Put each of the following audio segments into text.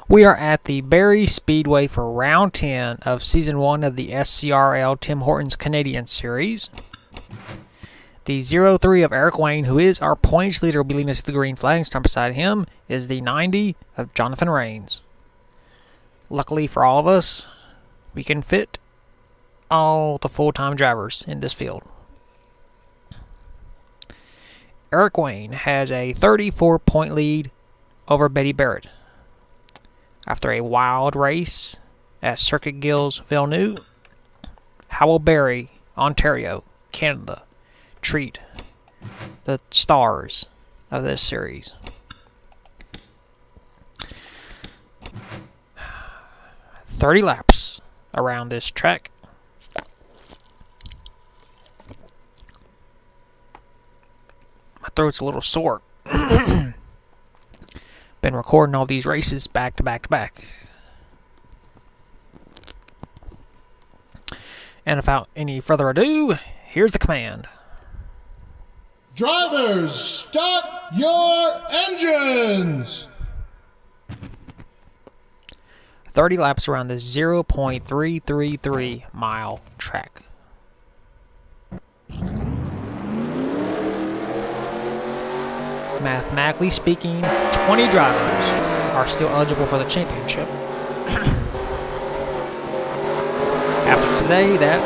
We are at the Barrie Speedway for round 10 of season 1 of the SCRL Tim Hortons Canadian Series. The 03 of Eric Wayne, who is our points leader, will be leading us to the green flag. Stand beside him is the 90 of Jonathan Rains. Luckily for all of us, we can fit all the full-time drivers in this field. Eric Wayne has a 34-point lead over Betty Barrett. After a wild race at Circuit Gilles Villeneuve, how will Barrie, Ontario, Canada, treat the stars of this series? "30 laps around this track. My throat's a little sore. Been recording all these races back to back to back. And without any further ado, here's the command. Drivers, start your engines! 30 laps around this 0.333 mile track. Mathematically speaking, 20 drivers are still eligible for the championship. After today, that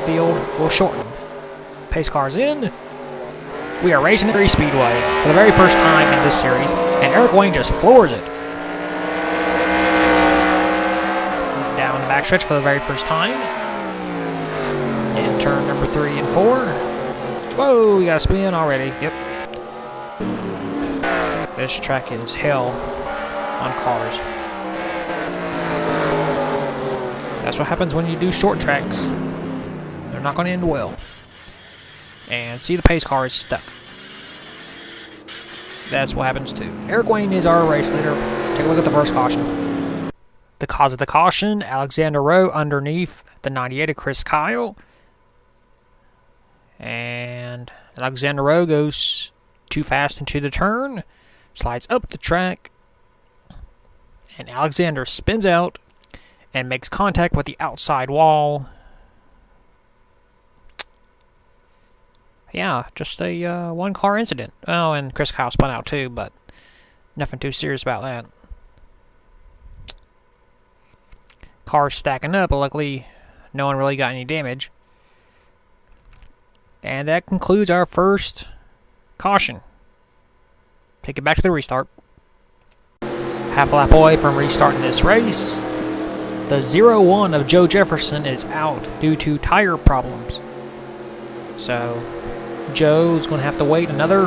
field will shorten. Pace cars in. We are racing at Barrie Speedway for the very first time in this series, and Eric Wayne just floors it. Down the backstretch for the very first time. In turn number 3 and 4. Whoa, we got a spin already. Yep. This track is hell on cars. That's what happens when you do short tracks. They're not going to end well. And see, the pace car is stuck. That's what happens too. Eric Wayne is our race leader. Take a look at the first caution. The cause of the caution, Alexander Rowe underneath the 98 of Chris Kyle. And Alexander Rowe goes too fast into the turn. Slides up the track. And Alexander spins out and makes contact with the outside wall. Yeah, just a one-car incident. Oh, and Chris Kyle spun out too, but nothing too serious about that. Cars stacking up, but luckily no one really got any damage. And that concludes our first caution. Take it back to the restart. Half a lap away from restarting this race. The 01 of Joe Jefferson is out due to tire problems. So Joe's going to have to wait another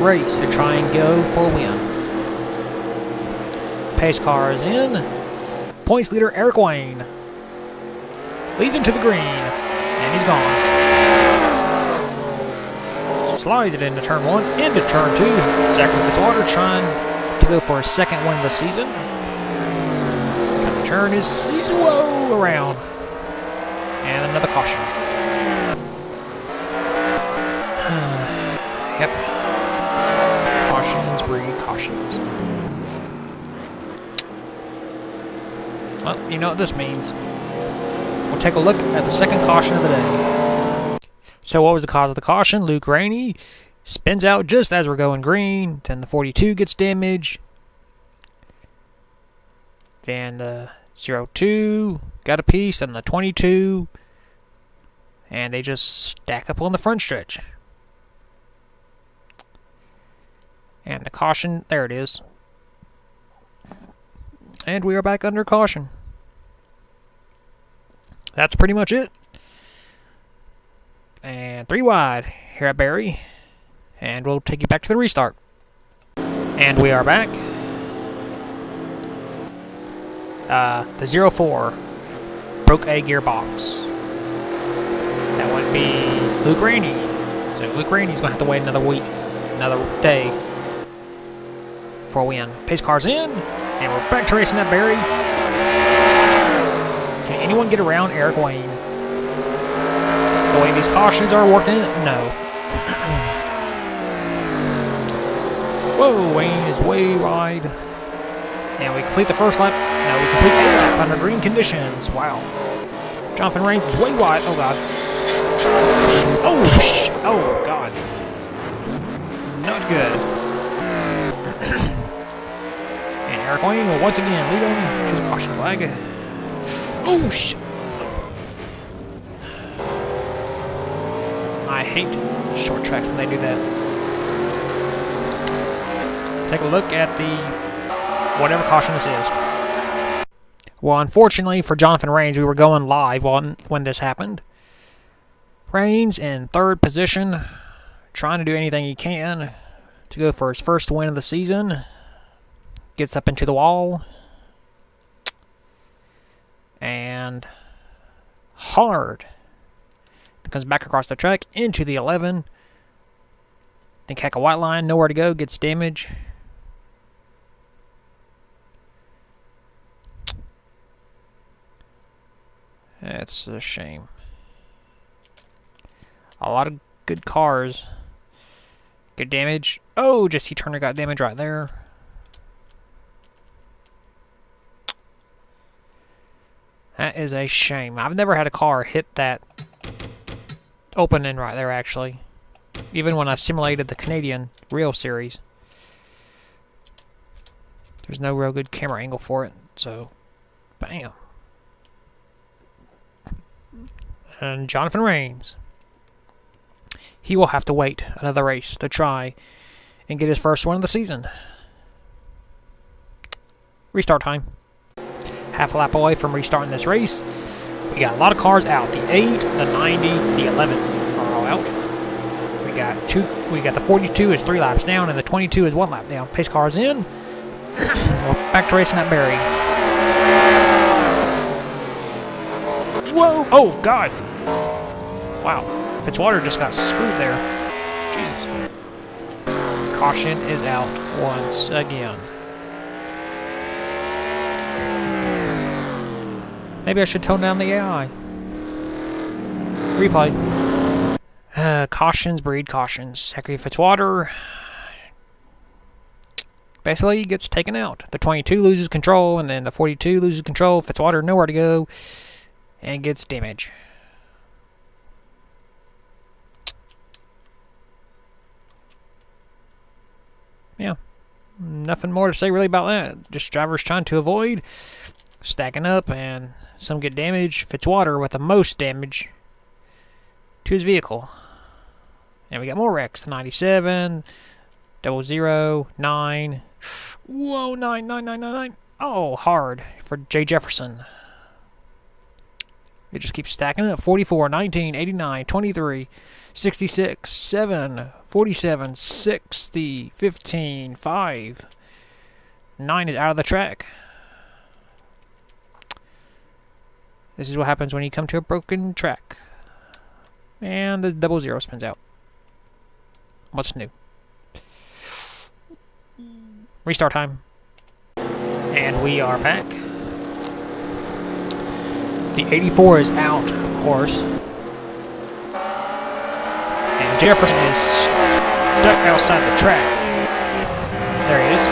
race to try and go for a win. Pace car is in. Points leader Eric Wayne leads him to the green, and he's gone. Slides it into turn 1, into turn 2. Zachary Fitzwater trying to go for his second win of the season. Going to turn his season around. And another caution. Yep. Cautions breed cautions. Well, you know what this means. We'll take a look at the second caution of the day. So what was the cause of the caution? Luke Rainey spins out just as we're going green. Then the 42 gets damaged. Then the 02 got a piece. And the 22. And they just stack up on the front stretch. And the caution, there it is. And we are back under caution. That's pretty much it. And 3 wide here at Barrie. And we'll take you back to the restart. And we are back. The 04 broke a gearbox. That would be Luke Rainey. So Luke Rainey's going to have to wait another week, another day for a win. Pace car's in. And we're back to racing at Barrie. Can anyone get around Eric Wayne? The way these cautions are working, no. Whoa, Wayne is way wide. And we complete the first lap. Now we complete a lap under green conditions. Wow. Jonathan Rains is way wide. Oh, God. Oh, God. Not good. And Eric Wayne will once again lead him to the caution flag. Oh, shit. I hate short tracks when they do that. Take a look at the whatever caution this is. Well, unfortunately for Jonathan Rains, we were going live when this happened. Rains in third position, trying to do anything he can to go for his first win of the season. Gets up into the wall. And hard. Comes back across the track into the 11. Then Heck a white line, nowhere to go, gets damage. That's a shame. A lot of good cars. Good damage. Oh, Jesse Turner got damage right there. That is a shame. I've never had a car hit that opening right there, actually. Even when I simulated the Canadian Real Series. There's no real good camera angle for it, so bam. And Jonathan Rains. He will have to wait another race to try and get his first one of the season. Restart time. Half a lap away from restarting this race. We got a lot of cars out. The 8, the 90, the 11 are all out. We got the 42 is 3 laps down, and the 22 is 1 lap down. Pace cars in. We're back to racing at Barrie. Whoa! Oh, God! Wow. Fitzwater just got screwed there. Jesus. Caution is out once again. Maybe I should tone down the AI. Replay. Cautions breed cautions. Zachary Fitzwater basically gets taken out. The 22 loses control, and then the 42 loses control. Fitzwater nowhere to go, and gets damage. Yeah. Nothing more to say really about that. Just drivers trying to avoid, stacking up, and some get damage. Fitzwater with the most damage to his vehicle. And we got more wrecks. 97, 00, 9. Whoa, 9. Oh, hard for Jay Jefferson. It just keeps stacking up. 44, 19, 89, 23, 66, 7, 47, 60, 15, 5. 9 is out of the track. This is what happens when you come to a broken track. And the 00 spins out. What's new? Restart time. And we are back. The 84 is out, of course. And Jefferson is stuck outside the track. There he is.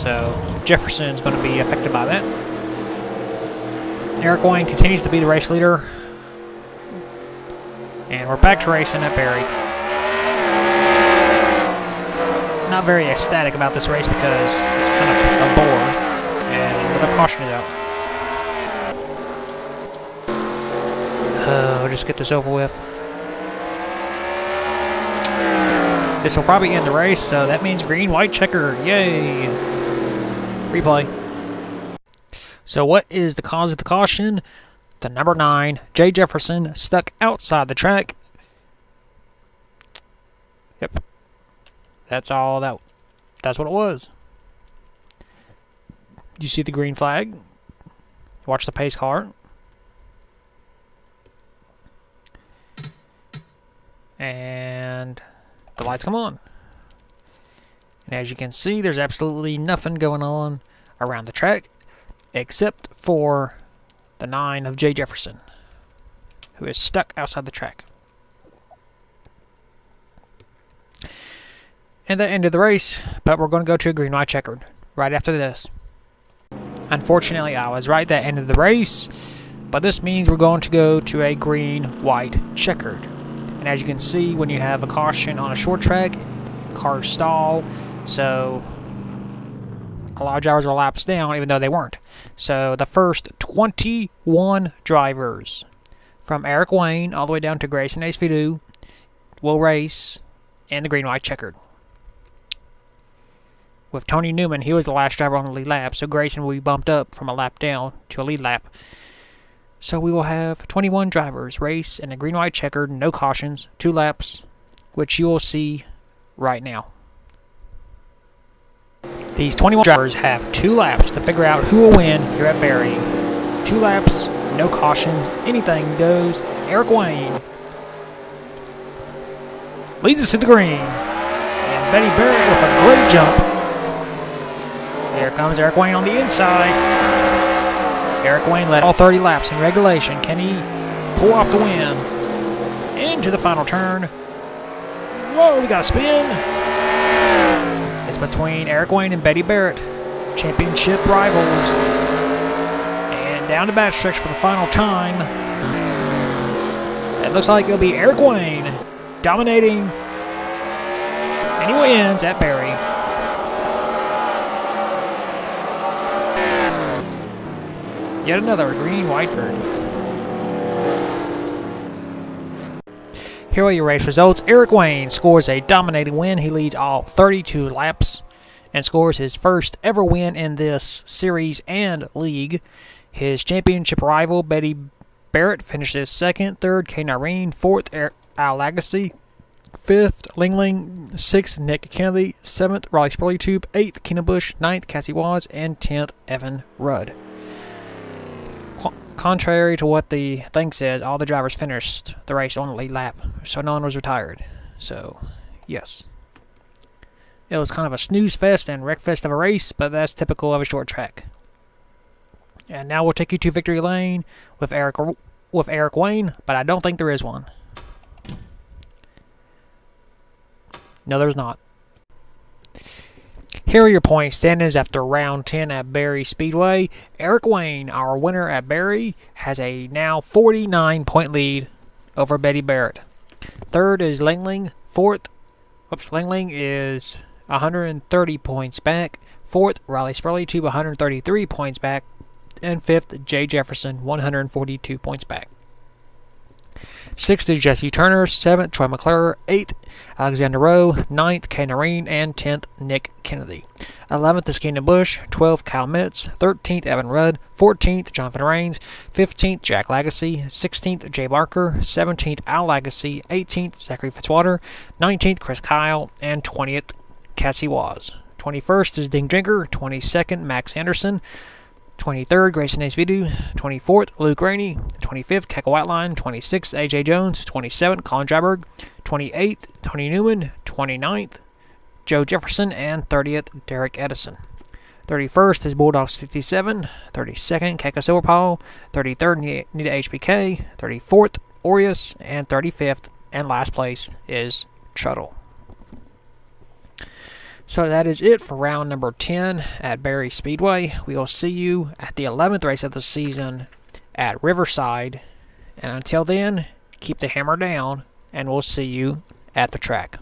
So Jefferson's going to be affected by that. Eric Wayne continues to be the race leader. And we're back to racing at Barrie. Not very ecstatic about this race because it's kind of a bore. And the caution is out. We'll just get this over with. This will probably end the race, so that means green, white, checkered. Yay! Replay. So what is the cause of the caution? The number 9, Jay Jefferson, stuck outside the track. Yep. That's all that's what it was. You see the green flag? Watch the pace car. And the lights come on. And as you can see, there's absolutely nothing going on around the track except for the 9 of Jay Jefferson, who is stuck outside the track. And that ended the race, but we're going to go to a green, white, checkered. right after this. Unfortunately, I was right that ended the race, but this means we're going to go to a green, white, checkered. And as you can see, when you have a caution on a short track, cars stall, so a lot of drivers are laps down, even though they weren't. So the first 21 drivers, from Eric Wayne all the way down to Grayson Acevedo, will race in the green, white, checkered. With Tony Newman, he was the last driver on the lead lap, so Grayson will be bumped up from a lap down to a lead lap. So we will have 21 drivers race in a green, white, checkered, no cautions, 2 laps, which you will see right now. These 21 drivers have 2 laps to figure out who will win here at Barrie. 2 laps, no cautions, anything goes. Eric Wayne leads us to the green, and Betty Barrie with a great jump. Here comes Eric Wayne on the inside. Eric Wayne led all 30 laps in regulation. Can he pull off the win? Into the final turn. Whoa, we got a spin. It's between Eric Wayne and Betty Barrett, championship rivals. And down the backstretch for the final time. It looks like it'll be Eric Wayne dominating, and he wins at Barrie. Yet another green, white bird. Here are your race results. Eric Wayne scores a dominating win. He leads all 32 laps and scores his first ever win in this series and league. His championship rival, Betty Barrett, finishes second. Third, Kay Nareen. Fourth, Al Lagasse. Fifth, Ling Ling. 6th, Nick Kennedy. 7th, Riley Spurley-Tube. 8th, Keenan Bush. 9th, Cassie Waz. And 10th, Evan Rudd. Contrary to what the thing says, all the drivers finished the race on the lead lap, so no one was retired. So, yes. It was kind of a snooze fest and wreck fest of a race, but that's typical of a short track. And now we'll take you to victory lane with Eric Wayne, but I don't think there is one. No, there's not. Here are your point standings after round 10 at Barrie Speedway. Eric Wayne, our winner at Barrie, has a now 49-point lead over Betty Barrett. Third is Ling Ling. Ling Ling is 130 points back. Fourth, Riley Spurley-Tube, 133 points back. And fifth, Jay Jefferson, 142 points back. 6th is Jesse Turner. 7th, Troy McClure. 8th, Alexander Rowe. 9th, Kay Nareen. And 10th, Nick Kennedy. 11th is Keenan Bush. 12th, Kyle Metz. 13th, Evan Rudd. 14th, Jonathan Rains. 15th, Jack Lagasse. 16th, Jay Barker. 17th, Al Lagasse. 18th, Zachary Fitzwater. 19th, Chris Kyle. And 20th, Cassie Waz. 21st is Ding Drinker. 22nd, Max Anderson. 23rd, Grayson Acevedo. 24th, Luke Rainey. 25th, Keckle Whiteline. 26th, AJ Jones. 27th, Colin Dryberg. 28th, Tony Newman. 29th, Joe Jefferson. And 30th, Derek Edison. 31st is Bulldog 67. 32nd, Keiko Silverpaw. 33rd, Nita HBK. 34th, Aureus. And 35th, and last place is Shuttle. So that is it for round number 10 at Barrie Speedway. We will see you at the 11th race of the season at Riverside. And until then, keep the hammer down, and we'll see you at the track.